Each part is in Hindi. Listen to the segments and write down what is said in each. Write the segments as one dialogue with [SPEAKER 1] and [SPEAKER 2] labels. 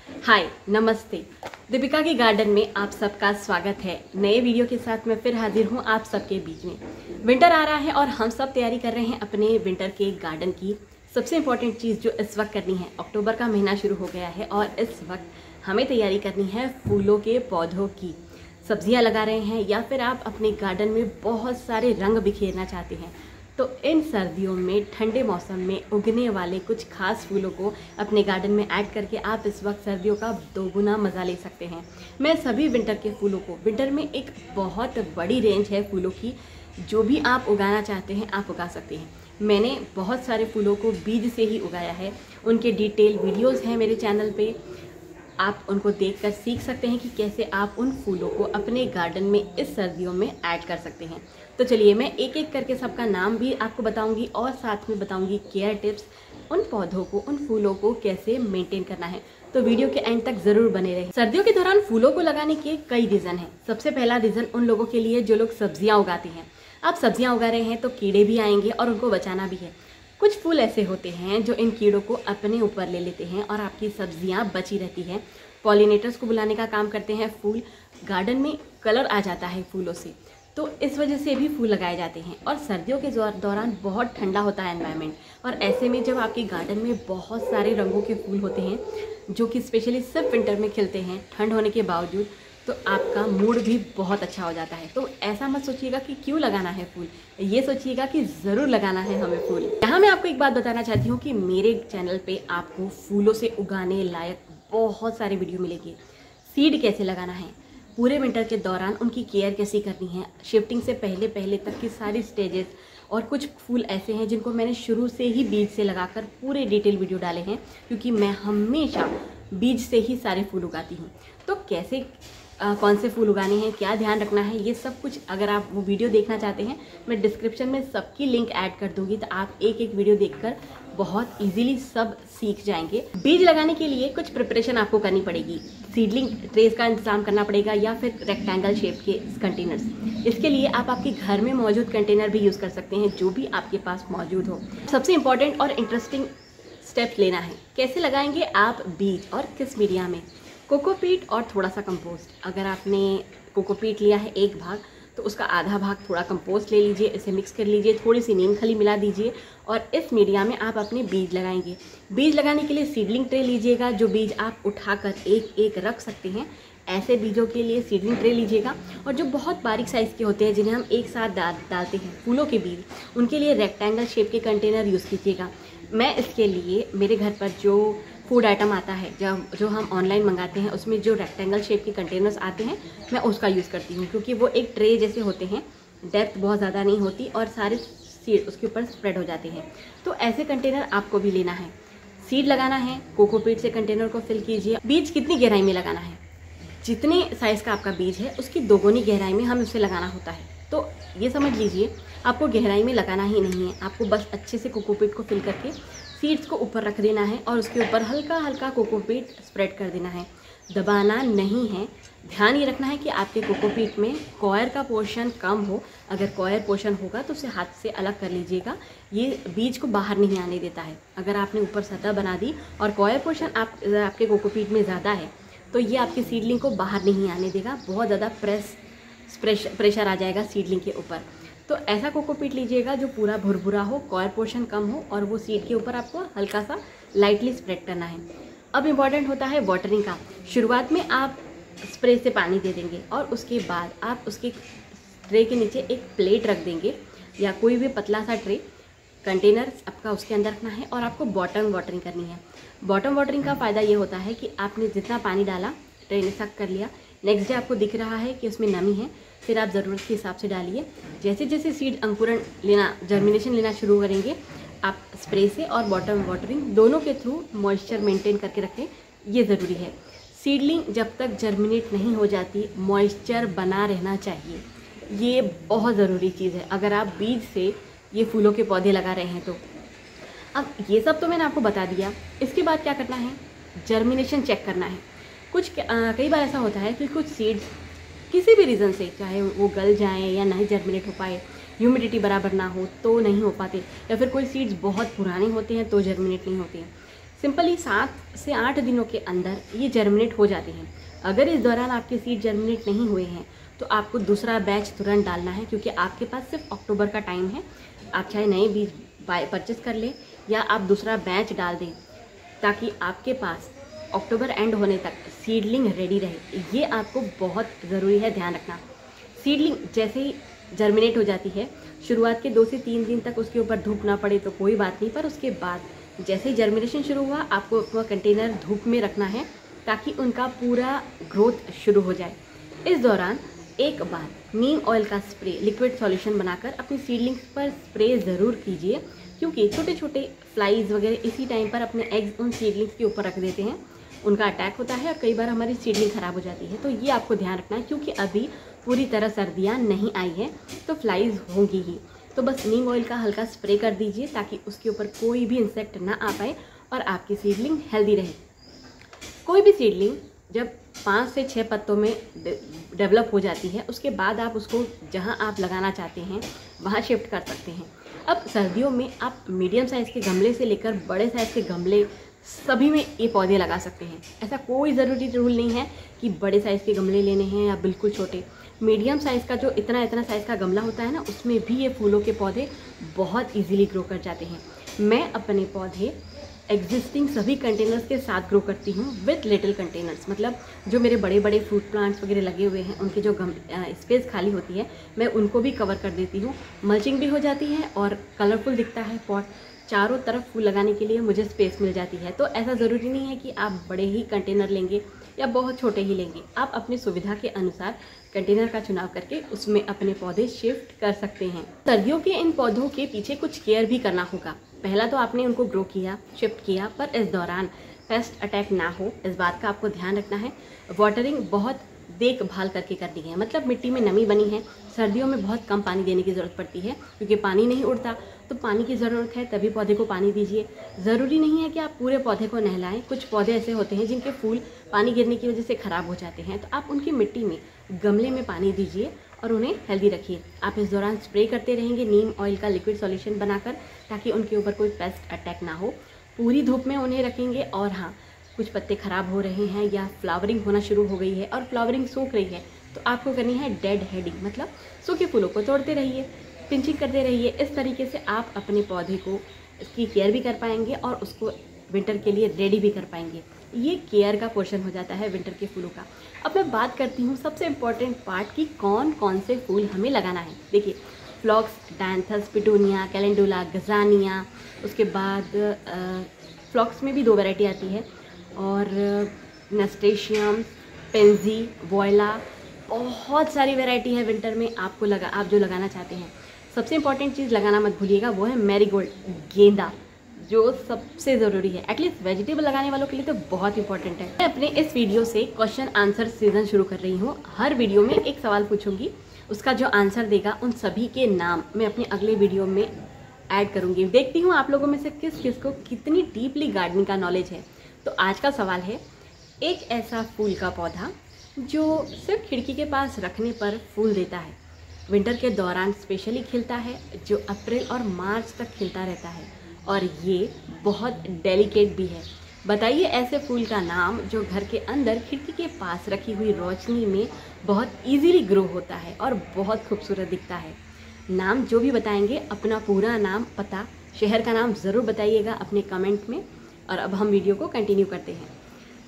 [SPEAKER 1] हाय नमस्ते। दीपिका के गार्डन में आप सबका स्वागत है। नए वीडियो के साथ मैं फिर हाजिर हूँ आप सबके बीच में। विंटर आ रहा है और हम सब तैयारी कर रहे हैं अपने विंटर के गार्डन की। सबसे इम्पोर्टेंट चीज़ जो इस वक्त करनी है, अक्टूबर का महीना शुरू हो गया है और इस वक्त हमें तैयारी करनी है फूलों के पौधों की। सब्जियां लगा रहे हैं या फिर आप अपने गार्डन में बहुत सारे रंग बिखेरना चाहते हैं, तो इन सर्दियों में ठंडे मौसम में उगने वाले कुछ खास फूलों को अपने गार्डन में ऐड करके आप इस वक्त सर्दियों का दोगुना मज़ा ले सकते हैं। मैं सभी विंटर के फूलों को, विंटर में एक बहुत बड़ी रेंज है फूलों की, जो भी आप उगाना चाहते हैं आप उगा सकते हैं। मैंने बहुत सारे फूलों को बीज से ही उगाया है, उनके डिटेल वीडियोज़ हैं मेरे चैनल पर। आप उनको देखकर सीख सकते हैं कि कैसे आप उन फूलों को अपने गार्डन में इस सर्दियों में ऐड कर सकते हैं। तो चलिए मैं एक एक करके सबका नाम भी आपको बताऊंगी और साथ में बताऊंगी केयर टिप्स, उन पौधों को, उन फूलों को कैसे मेंटेन करना है। तो वीडियो के एंड तक जरूर बने रहें। सर्दियों के दौरान फूलों को लगाने के कई रीज़न हैं। सबसे पहला रीज़न उन लोगों के लिए जो लोग सब्जियाँ उगाते हैं। आप सब्जियाँ उगा रहे हैं तो कीड़े भी आएंगे और उनको बचाना भी है। कुछ फूल ऐसे होते हैं जो इन कीड़ों को अपने ऊपर ले लेते हैं और आपकी सब्जियां बची रहती हैं। पॉलिनेटर्स को बुलाने का काम करते हैं फूल। गार्डन में कलर आ जाता है फूलों से, तो इस वजह से भी फूल लगाए जाते हैं। और सर्दियों के दौरान बहुत ठंडा होता है एनवायरनमेंट, और ऐसे में जब आपके गार्डन में बहुत सारे रंगों के फूल होते हैं जो कि स्पेशली सिर्फ विंटर में खिलते हैं ठंड होने के बावजूद, तो आपका मूड भी बहुत अच्छा हो जाता है। तो ऐसा मत सोचिएगा कि क्यों लगाना है फूल, ये सोचिएगा कि ज़रूर लगाना है हमें फूल। यहाँ मैं आपको एक बात बताना चाहती हूँ कि मेरे चैनल पे आपको फूलों से उगाने लायक बहुत सारे वीडियो मिलेंगे। सीड कैसे लगाना है, पूरे विंटर के दौरान उनकी केयर कैसी करनी है, शिफ्टिंग से पहले पहले तक की सारी स्टेजेस। और कुछ फूल ऐसे हैं जिनको मैंने शुरू से ही बीज से लगाकर पूरे डिटेल वीडियो डाले हैं, क्योंकि मैं हमेशा बीज से ही सारे फूल उगाती हूँ। तो कैसे कौन से फूल उगाने हैं, क्या ध्यान रखना है, ये सब कुछ अगर आप वो वीडियो देखना चाहते हैं, मैं डिस्क्रिप्शन में सबकी लिंक ऐड कर दूंगी, तो आप एक एक वीडियो देखकर बहुत इजीली सब सीख जाएंगे। बीज लगाने के लिए कुछ प्रिपरेशन आपको करनी पड़ेगी। सीडलिंग ट्रेस का इंतजाम करना पड़ेगा या फिर रेक्टेंगल शेप के कंटेनर्स। इसके लिए आप आपके घर में मौजूद कंटेनर भी यूज़ कर सकते हैं, जो भी आपके पास मौजूद हो। सबसे इंपॉर्टेंट और इंटरेस्टिंग स्टेप्स लेना है। कैसे लगाएंगे आप बीज और किस मीडिया में? कोकोपीट और थोड़ा सा कंपोस्ट। अगर आपने कोकोपीट लिया है एक भाग, तो उसका आधा भाग थोड़ा कंपोस्ट ले लीजिए, इसे मिक्स कर लीजिए, थोड़ी सी नीम खली मिला दीजिए और इस मीडिया में आप अपने बीज लगाएंगे। बीज लगाने के लिए सीडलिंग ट्रे लीजिएगा, जो बीज आप उठाकर एक एक रख सकते हैं। ऐसे बीजों के लिए सीडलिंग ट्रे लीजिएगा। और जो बहुत बारीक साइज़ के होते हैं जिन्हें हम एक साथ डालते हैं फूलों के बीज, उनके लिए रेक्टेंगल शेप के कंटेनर यूज़ कीजिएगा। मैं इसके लिए मेरे घर पर जो फूड आइटम आता है, जो हम ऑनलाइन मंगाते हैं, उसमें जो रेक्टेंगल शेप के कंटेनर्स आते हैं, मैं उसका यूज़ करती हूँ, क्योंकि वो एक ट्रे जैसे होते हैं, डेप्थ बहुत ज़्यादा नहीं होती और सारे सीड उसके ऊपर स्प्रेड हो जाते हैं। तो ऐसे कंटेनर आपको भी लेना है। सीड लगाना है, कोकोपीट से कंटेनर को फिल कीजिए। बीज कितनी गहराई में लगाना है? जितने साइज़ का आपका बीज है उसकी दोगुनी गहराई में हमें उसे लगाना होता है। तो ये समझ लीजिए, आपको गहराई में लगाना ही नहीं है, आपको बस अच्छे से कोकोपीट को फिल करके सीड्स को ऊपर रख देना है और उसके ऊपर हल्का हल्का कोकोपीट स्प्रेड कर देना है। दबाना नहीं है। ध्यान ये रखना है कि आपके कोकोपीट में कॉयर का पोर्शन कम हो। अगर कॉयर पोर्शन होगा तो उसे हाथ से अलग कर लीजिएगा, ये बीज को बाहर नहीं आने देता है। अगर आपने ऊपर सतह बना दी और कॉयर पोर्शन आपके कोकोपीट में ज़्यादा है, तो ये आपकी सीडलिंग को बाहर नहीं आने देगा, बहुत ज़्यादा प्रेशर आ जाएगा सीडलिंग के ऊपर। तो ऐसा कोकोपीट लीजिएगा जो पूरा भुरभुरा हो, कॉयर पोर्शन कम हो और वो सीड के ऊपर आपको हल्का सा लाइटली स्प्रेड करना है। अब इम्पॉर्टेंट होता है वाटरिंग का। शुरुआत में आप स्प्रे से पानी दे देंगे और उसके बाद आप उसके ट्रे के नीचे एक प्लेट रख देंगे या कोई भी पतला सा ट्रे, कंटेनर आपका उसके अंदर रखना है और आपको बॉटम वाटरिंग करनी है। बॉटम वाटरिंग का फ़ायदा ये होता है कि आपने जितना पानी डाला ट्रे ने सक कर लिया, नेक्स्ट डे आपको दिख रहा है कि उसमें नमी है, फिर आप ज़रूरत के हिसाब से डालिए। जैसे जैसे सीड अंकुरण लेना, जर्मिनेशन लेना शुरू करेंगे, आप स्प्रे से और बॉटम वाटरिंग दोनों के थ्रू मॉइस्चर मेंटेन करके रखें, ये ज़रूरी है। सीडलिंग जब तक जर्मिनेट नहीं हो जाती, मॉइस्चर बना रहना चाहिए, ये बहुत ज़रूरी चीज़ है अगर आप बीज से ये फूलों के पौधे लगा रहे हैं तो। अब ये सब तो मैंने आपको बता दिया। इसके बाद क्या करना है? जर्मिनेशन चेक करना है। कई बार ऐसा होता है कि कुछ सीड्स किसी भी रीज़न से, चाहे वो गल जाएं या नहीं जर्मिनेट हो पाए, ह्यूमिडिटी बराबर ना हो तो नहीं हो पाते, या फिर कोई सीड्स बहुत पुराने होते हैं तो जर्मिनेट नहीं होते हैं। सिंपली 7 से 8 दिनों के अंदर ये जर्मिनेट हो जाते हैं। अगर इस दौरान आपके सीड जर्मिनेट नहीं हुए हैं तो आपको दूसरा बैच तुरंत डालना है, क्योंकि आपके पास सिर्फ अक्टूबर का टाइम है। आप चाहे नए बीज परचेस कर लें या आप दूसरा बैच डाल दें, ताकि आपके पास अक्टूबर एंड होने तक सीडलिंग रेडी रहे। ये आपको बहुत ज़रूरी है ध्यान रखना। सीडलिंग जैसे ही जर्मिनेट हो जाती है, शुरुआत के 2 से 3 दिन तक उसके ऊपर धूप ना पड़े तो कोई बात नहीं, पर उसके बाद जैसे ही जर्मिनेशन शुरू हुआ आपको अपना कंटेनर धूप में रखना है, ताकि उनका पूरा ग्रोथ शुरू हो जाए। इस दौरान एक बार नीम ऑयल का स्प्रे लिक्विड सॉल्यूशन बनाकर अपनी सीडलिंग्स पर स्प्रे ज़रूर कीजिए, क्योंकि छोटे छोटे फ्लाइज वगैरह इसी टाइम पर अपने एग्स उन सीडलिंग्स के ऊपर रख देते हैं, उनका अटैक होता है और कई बार हमारी सीडलिंग ख़राब हो जाती है। तो ये आपको ध्यान रखना है, क्योंकि अभी पूरी तरह सर्दियाँ नहीं आई हैं तो फ्लाइज होंगी ही। तो बस नीम ऑयल का हल्का स्प्रे कर दीजिए, ताकि उसके ऊपर कोई भी इंसेक्ट ना आ पाए और आपकी सीडलिंग हेल्दी रहे। कोई भी सीडलिंग जब 5 से 6 पत्तों में डेवलप हो जाती है, उसके बाद आप उसको जहां आप लगाना चाहते हैं वहां शिफ्ट कर सकते हैं। अब सर्दियों में आप मीडियम साइज़ के गमले से लेकर बड़े साइज़ के गमले सभी में ये पौधे लगा सकते हैं। ऐसा कोई ज़रूरी रूल नहीं है कि बड़े साइज़ के गमले लेने हैं या बिल्कुल छोटे। मीडियम साइज़ का जो इतना साइज़ का गमला होता है ना, उसमें भी ये फूलों के पौधे बहुत ईजीली ग्रो कर जाते हैं। मैं अपने पौधे एग्जिस्टिंग सभी कंटेनर्स के साथ ग्रो करती हूँ विथ लिटिल कंटेनर्स। मतलब जो मेरे बड़े बड़े फ्रूट प्लांट्स वगैरह लगे हुए हैं, उनकी जो स्पेस खाली होती है मैं उनको भी कवर कर देती हूँ। मल्चिंग भी हो जाती है और कलरफुल दिखता है पॉट। चारों तरफ फूल लगाने के लिए मुझे स्पेस मिल जाती है। तो ऐसा ज़रूरी नहीं है कि आप बड़े ही कंटेनर लेंगे या बहुत छोटे ही लेंगे। आप अपनी सुविधा के अनुसार कंटेनर का चुनाव करके उसमें अपने पौधे शिफ्ट कर सकते हैं। सर्दियों के इन पौधों के पीछे कुछ केयर भी करना होगा। पहला तो आपने उनको ग्रो किया, शिफ्ट किया, पर इस दौरान पेस्ट अटैक ना हो, इस बात का आपको ध्यान रखना है। वाटरिंग बहुत देखभाल करके करनी है। मतलब मिट्टी में नमी बनी है, सर्दियों में बहुत कम पानी देने की ज़रूरत पड़ती है, क्योंकि पानी नहीं उड़ता, तो पानी की ज़रूरत है तभी पौधे को पानी दीजिए। ज़रूरी नहीं है कि आप पूरे पौधे को नहलाएं। कुछ पौधे ऐसे होते हैं जिनके फूल पानी गिरने की वजह से ख़राब हो जाते हैं, तो आप उनकी मिट्टी में गमले में पानी दीजिए और उन्हें हेल्दी रखिए। आप इस दौरान स्प्रे करते रहेंगे नीम ऑयल का लिक्विड सॉल्यूशन बनाकर, ताकि उनके ऊपर कोई पेस्ट अटैक ना हो। पूरी धूप में उन्हें रखेंगे। और हाँ, कुछ पत्ते ख़राब हो रहे हैं या फ्लावरिंग होना शुरू हो गई है और फ्लावरिंग सूख रही है, तो आपको करनी है डेड हेडिंग। मतलब सूखे फूलों को तोड़ते रहिए, पिंचिंग करते रहिए। इस तरीके से आप अपने पौधे को इसकी केयर भी कर पाएंगे और उसको विंटर के लिए रेडी भी कर पाएंगे। ये केयर का पोर्शन हो जाता है विंटर के फूलों का। अब मैं बात करती हूँ सबसे इम्पॉर्टेंट पार्ट की कौन कौन से फूल हमें लगाना है। देखिए, फ्लॉक्स, डायंथस, पिटूनिया, कैलेंडुला, गजानिया, उसके बाद फ्लॉक्स में भी 2 वैरायटी आती है, और नस्टेशियम, पेंजी, वॉयला, बहुत सारी वैरायटी है विंटर में। आप जो लगाना चाहते हैं, सबसे इंपॉर्टेंट चीज़ लगाना मत भूलिएगा, वो है मैरीगोल्ड, गेंदा, जो सबसे ज़रूरी है। एटलीस्ट वेजिटेबल लगाने वालों के लिए तो बहुत इंपॉर्टेंट है। मैं अपने इस वीडियो से क्वेश्चन आंसर सीजन शुरू कर रही हूँ। हर वीडियो में एक सवाल पूछूंगी, उसका जो आंसर देगा उन सभी के नाम मैं अपने अगले वीडियो में ऐड करूँगी। देखती हूँ आप लोगों में से किस किस को कितनी डीपली गार्डनिंग का नॉलेज है। तो आज का सवाल है, एक ऐसा फूल का पौधा जो सिर्फ खिड़की के पास रखने पर फूल देता है, विंटर के दौरान स्पेशली खिलता है, जो अप्रैल और मार्च तक खिलता रहता है, और ये बहुत डेलिकेट भी है। बताइए ऐसे फूल का नाम जो घर के अंदर खिड़की के पास रखी हुई रोशनी में बहुत इजीली ग्रो होता है और बहुत खूबसूरत दिखता है। नाम जो भी बताएंगे, अपना पूरा नाम, पता, शहर का नाम ज़रूर बताइएगा अपने कमेंट में। और अब हम वीडियो को कंटिन्यू करते हैं।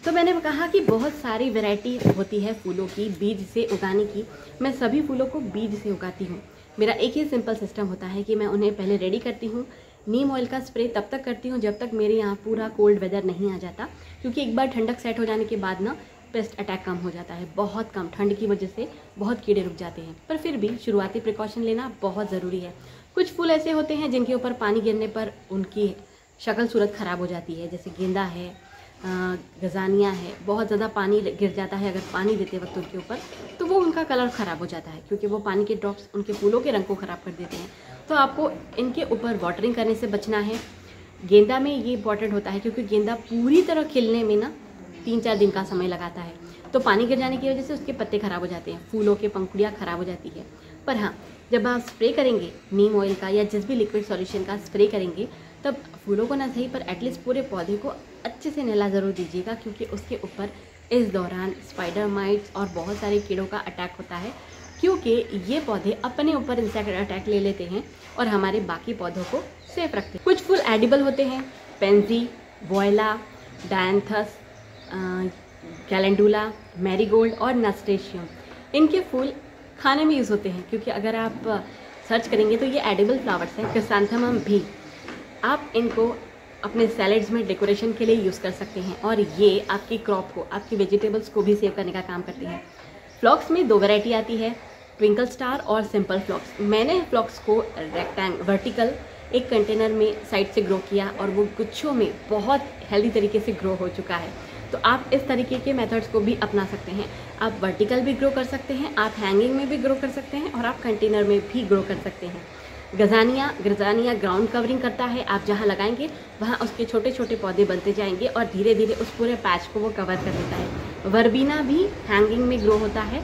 [SPEAKER 1] तो मैंने कहा कि बहुत सारी वैरायटी होती है फूलों की बीज से उगाने की। मैं सभी फूलों को बीज से उगाती हूँ। मेरा एक ही सिंपल सिस्टम होता है कि मैं उन्हें पहले रेडी करती हूँ। नीम ऑयल का स्प्रे तब तक करती हूँ जब तक मेरे यहाँ पूरा कोल्ड वेदर नहीं आ जाता, क्योंकि एक बार ठंडक सेट हो जाने के बाद ना पेस्ट अटैक कम हो जाता है, बहुत कम। ठंड की वजह से बहुत कीड़े रुक जाते हैं, पर फिर भी शुरुआती प्रिकॉशन लेना बहुत ज़रूरी है। कुछ फूल ऐसे होते हैं जिनके ऊपर पानी गिरने पर उनकी शक्ल सूरत ख़राब हो जाती है, जैसे गेंदा है, गजानिया है। बहुत ज़्यादा पानी गिर जाता है अगर पानी देते वक्त उनके ऊपर, तो वो उनका कलर ख़राब हो जाता है, क्योंकि वो पानी के ड्रॉप्स उनके फूलों के रंग को ख़राब कर देते हैं। तो आपको इनके ऊपर वाटरिंग करने से बचना है। गेंदा में ये इंपॉर्टेंट होता है, क्योंकि गेंदा पूरी तरह खिलने में ना 3-4 दिन का समय लगाता है, तो पानी गिर जाने की वजह से उसके पत्ते ख़राब हो जाते हैं, फूलों के पंखुड़ियाँ ख़राब हो जाती है। पर हाँ, जब आप स्प्रे करेंगे नीम ऑयल का या जिस भी लिक्विड सॉल्यूशन का स्प्रे करेंगे, तब फूलों को ना सही पर एटलीस्ट पूरे पौधे को अच्छे से नहला ज़रूर दीजिएगा, क्योंकि उसके ऊपर इस दौरान स्पाइडर माइट्स और बहुत सारे कीड़ों का अटैक होता है, क्योंकि ये पौधे अपने ऊपर इंसेक्ट अटैक ले लेते हैं और हमारे बाकी पौधों को सेफ रखते हैं। कुछ फूल एडिबल होते हैं, पेंजी, वोयला, डायंथस, कैलेंडुला, मैरीगोल्ड और नस्टेशियम। इनके फूल खाने में यूज़ होते हैं, क्योंकि अगर आप सर्च करेंगे तो ये एडिबल फ्लावर्स हैं। क्रिसैंथेमम भी आप इनको अपने सैलेड्स में डेकोरेशन के लिए यूज़ कर सकते हैं और ये आपकी क्रॉप को, आपकी वेजिटेबल्स को भी सेव करने का काम करती हैं। फ्लॉक्स में 2 वैरायटी आती है, ट्विंकल स्टार और सिंपल फ्लॉक्स। मैंने फ्लॉक्स को वर्टिकल एक कंटेनर में साइड से ग्रो किया और वो गुच्छों में बहुत हेल्दी तरीके से ग्रो हो चुका है। तो आप इस तरीके के मेथड्स को भी अपना सकते हैं। आप वर्टिकल भी ग्रो कर सकते हैं, आप हैंगिंग में भी ग्रो कर सकते हैं और आप कंटेनर में भी ग्रो कर सकते हैं। गजानिया ग्राउंड कवरिंग करता है, आप जहाँ लगाएंगे वहाँ उसके छोटे छोटे पौधे बनते जाएंगे और धीरे धीरे उस पूरे पैच को वो कवर कर देता है। वर्बीना भी हैंगिंग में ग्रो होता है,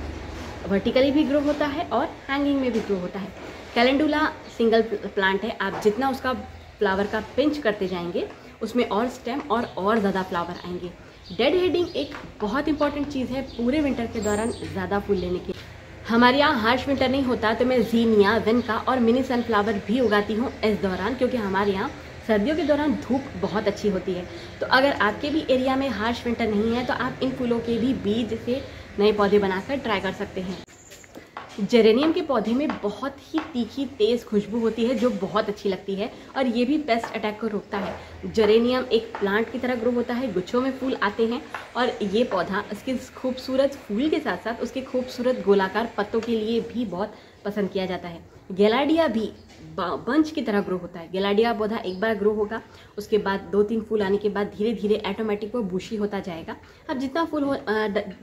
[SPEAKER 1] वर्टिकली भी ग्रो होता है और हैंगिंग में भी ग्रो होता है। कैलेंडुला सिंगल प्लांट है, आप जितना उसका फ्लावर का पिंच करते जाएंगे उसमें और स्टेम और ज़्यादा फ्लावर आएंगे। डेड हेडिंग एक बहुत इंपॉर्टेंट चीज़ है पूरे विंटर के दौरान ज़्यादा फूल लेने की। हमारे यहाँ हार्श विंटर नहीं होता तो मैं जीनिया, विनका और मिनी सनफ्लावर भी उगाती हूँ इस दौरान, क्योंकि हमारे यहाँ सर्दियों के दौरान धूप बहुत अच्छी होती है। तो अगर आपके भी एरिया में हार्श विंटर नहीं है तो आप इन फूलों के भी बीज से नए पौधे बनाकर ट्राई कर सकते हैं। जेरेनियम के पौधे में बहुत ही तीखी तेज़ खुशबू होती है जो बहुत अच्छी लगती है और ये भी पेस्ट अटैक को रोकता है। जेरेनियम एक प्लांट की तरह ग्रो होता है, गुच्छों में फूल आते हैं और ये पौधा इसके खूबसूरत फूल के साथ साथ उसके खूबसूरत गोलाकार पत्तों के लिए भी बहुत पसंद किया जाता है। गेलाडिया भी बंच की तरह ग्रो होता है। गेलाडिया पौधा एक बार ग्रो होगा, उसके बाद 2-3 फूल आने के बाद धीरे धीरे ऑटोमेटिक वो बुशी होता जाएगा। अब जितना फूल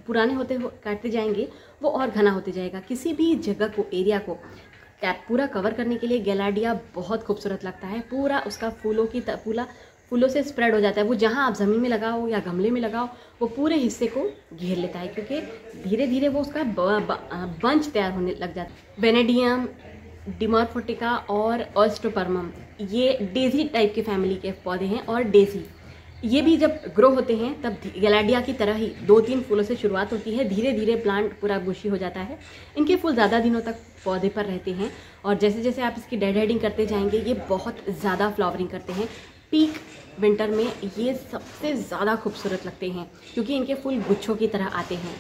[SPEAKER 1] पुराने होते काटते जाएंगे वो और घना होते जाएगा। किसी भी जगह को, एरिया को पूरा कवर करने के लिए गेलाडिया बहुत खूबसूरत लगता है। पूरा उसका फूलों से स्प्रेड हो जाता है। वो जहाँ आप ज़मीन में लगाओ या गमले में लगाओ वो पूरे हिस्से को घेर लेता है, क्योंकि धीरे धीरे वो उसका बंच तैयार होने लग जाता है। वेनेडियम, डिमॉर्फोटिका और ऑस्ट्रोपर्मम ये डेजी टाइप के फैमिली के पौधे हैं और डेजी ये भी जब ग्रो होते हैं तब गेलाडिया की तरह ही 2-3 फूलों से शुरुआत होती है, धीरे धीरे प्लांट पूरा बुशी हो जाता है। इनके फूल ज़्यादा दिनों तक पौधे पर रहते हैं और जैसे जैसे आप इसकी डेड हेडिंग करते जाएंगे ये बहुत ज़्यादा फ्लावरिंग करते हैं। पीक विंटर में ये सबसे ज़्यादा खूबसूरत लगते हैं क्योंकि इनके फूल गुच्छों की तरह आते हैं।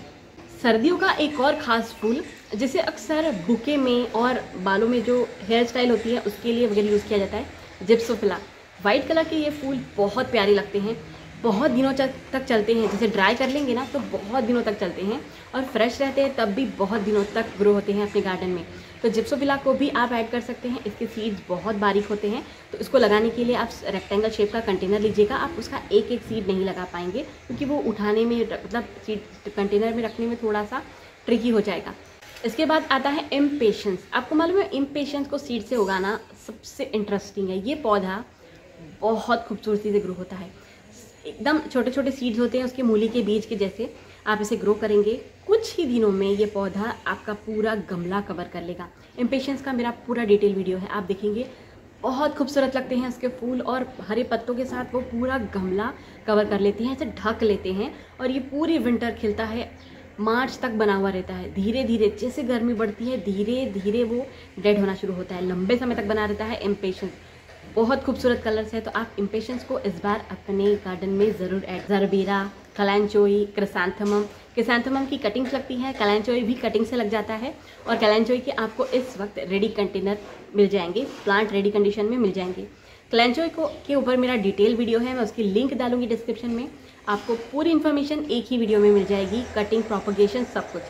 [SPEAKER 1] सर्दियों का एक और ख़ास फूल जिसे अक्सर बुके में और बालों में जो हेयर स्टाइल होती है उसके लिए वगैरह यूज़ किया जाता है, जिप्सोफिला। वाइट कलर के ये फूल बहुत प्यारे लगते हैं, बहुत दिनों तक चलते हैं। जैसे ड्राई कर लेंगे ना तो बहुत दिनों तक चलते हैं और फ्रेश रहते हैं तब भी बहुत दिनों तक ग्रो होते हैं अपने गार्डन में। तो जिप्सोफिला को भी आप ऐड कर सकते हैं। इसके सीड्स बहुत बारीक होते हैं, तो इसको लगाने के लिए आप रेक्टेंगल शेप का कंटेनर लीजिएगा। आप उसका एक एक सीड नहीं लगा पाएंगे क्योंकि वो उठाने में, मतलब सीड कंटेनर में रखने में थोड़ा सा ट्रिकी हो जाएगा। इसके बाद आता है इम्पेशंस। आपको मालूम है इम्पेशंस को सीड से उगाना सबसे इंटरेस्टिंग है। ये पौधा बहुत खूबसूरती से ग्रो होता है, एकदम छोटे छोटे सीड्स होते हैं उसके मूली के बीज के जैसे। आप इसे ग्रो करेंगे, कुछ ही दिनों में ये पौधा आपका पूरा गमला कवर कर लेगा। इम्पेशंस का मेरा पूरा डिटेल वीडियो है, आप देखेंगे। बहुत खूबसूरत लगते हैं उसके फूल और हरे पत्तों के साथ वो पूरा गमला कवर कर लेते हैं, ऐसे ढक लेते हैं और ये पूरी विंटर खिलता है, मार्च तक बना हुआ रहता है। धीरे धीरे जैसे गर्मी बढ़ती है धीरे धीरे वो डेड होना शुरू होता है, लंबे समय तक बना रहता है इम्पेशंस। बहुत खूबसूरत कलर्स है, तो आप इम्पेशंस को इस बार अपने गार्डन में ज़रूर ऐड। जरबेरा, कैलेंचोई, क्रिसैंथेमम की कटिंग्स लगती हैं, कैलेंचोई भी कटिंग से लग जाता है और कैलेंचोई के आपको इस वक्त रेडी कंटेनर मिल जाएंगे, प्लांट रेडी कंडीशन में मिल जाएंगे। कैलेंचोई के ऊपर मेरा डिटेल वीडियो है, मैं उसकी लिंक डालूंगी डिस्क्रिप्शन में। आपको पूरी इन्फॉर्मेशन एक ही वीडियो में मिल जाएगी, कटिंग, प्रोपगेशन, सब कुछ।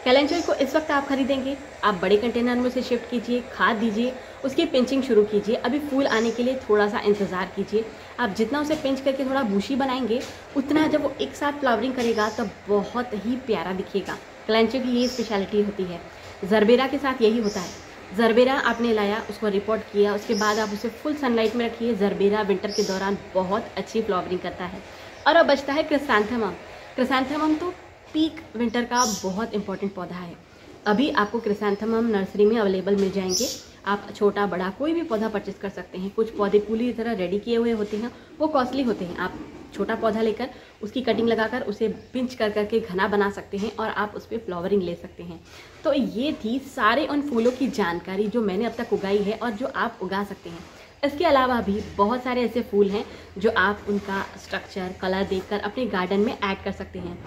[SPEAKER 1] कैलेंचोई को इस वक्त आप खरीदेंगे, आप बड़े कंटेनर में उसे शिफ्ट कीजिए, खाद दीजिए, उसकी पिंचिंग शुरू कीजिए। अभी फूल आने के लिए थोड़ा सा इंतज़ार कीजिए। आप जितना उसे पिंच करके थोड़ा बूशी बनाएंगे उतना जब वो एक साथ फ्लावरिंग करेगा तब बहुत ही प्यारा दिखेगा। कैलेंचोई की ये स्पेशलिटी होती है। जरबेरा के साथ यही होता है। जरबेरा आपने लाया, उसको रिपोर्ट किया, उसके बाद आप उसे फुल सनलाइट में रखिए। जरबेरा विंटर के दौरान बहुत अच्छी फ्लावरिंग करता है। और अब बचता है क्रिसैंथेमम। क्रिसैंथेमम तो पीक विंटर का बहुत इंपॉर्टेंट पौधा है। अभी आपको क्रिसैंथेमम नर्सरी में अवेलेबल मिल जाएंगे। आप छोटा बड़ा कोई भी पौधा परचेस कर सकते हैं। कुछ पौधे पूरी तरह रेडी किए हुए होते हैं, वो कॉस्टली होते हैं। आप छोटा पौधा लेकर उसकी कटिंग लगाकर उसे पिंच कर करके घना बना सकते हैं और आप उस पर फ्लावरिंग ले सकते हैं। तो ये थी सारे उन फूलों की जानकारी जो मैंने अब तक उगाई है और जो आप उगा सकते हैं। इसके अलावा भी बहुत सारे ऐसे फूल हैं जो आप उनका स्ट्रक्चर, कलर देखकर अपने गार्डन में ऐड कर सकते हैं।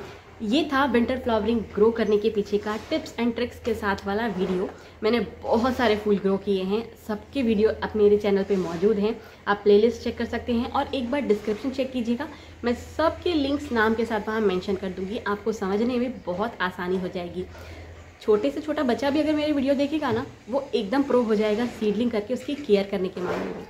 [SPEAKER 1] ये था विंटर फ्लावरिंग ग्रो करने के पीछे का टिप्स एंड ट्रिक्स के साथ वाला वीडियो। मैंने बहुत सारे फूल ग्रो किए हैं, सबके वीडियो अब मेरे चैनल पे मौजूद हैं। आप प्लेलिस्ट चेक कर सकते हैं और एक बार डिस्क्रिप्शन चेक कीजिएगा, मैं सबके लिंक्स नाम के साथ वहाँ मेंशन कर दूँगी। आपको समझने में बहुत आसानी हो जाएगी। छोटे से छोटा बच्चा भी अगर मेरी वीडियो देखेगा ना, वो एकदम प्रो हो जाएगा सीडलिंग करके उसकी केयर करने के मामले में।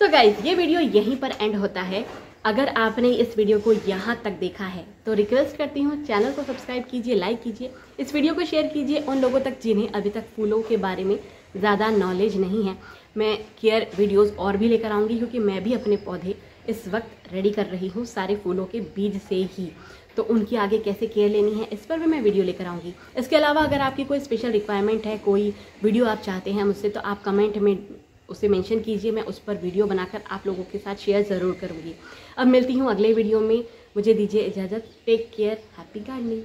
[SPEAKER 1] सो गाइज, ये वीडियो यहीं पर एंड होता है। अगर आपने इस वीडियो को यहाँ तक देखा है तो रिक्वेस्ट करती हूँ चैनल को सब्सक्राइब कीजिए, लाइक कीजिए, इस वीडियो को शेयर कीजिए उन लोगों तक जिन्हें अभी तक फूलों के बारे में ज़्यादा नॉलेज नहीं है। मैं केयर वीडियोस और भी लेकर आऊँगी क्योंकि मैं भी अपने पौधे इस वक्त रेडी कर रही हूँ सारे फूलों के बीज से ही, तो उनकी आगे कैसे केयर लेनी है इस पर भी मैं वीडियो लेकर आऊँगी। इसके अलावा अगर आपकी कोई स्पेशल रिक्वायरमेंट है, कोई वीडियो आप चाहते हैं मुझसे, तो आप कमेंट में उसे मेंशन कीजिए, मैं उस पर वीडियो बनाकर आप लोगों के साथ शेयर ज़रूर करूँगी। अब मिलती हूँ अगले वीडियो में, मुझे दीजिए इजाज़त। Take care, happy gardening.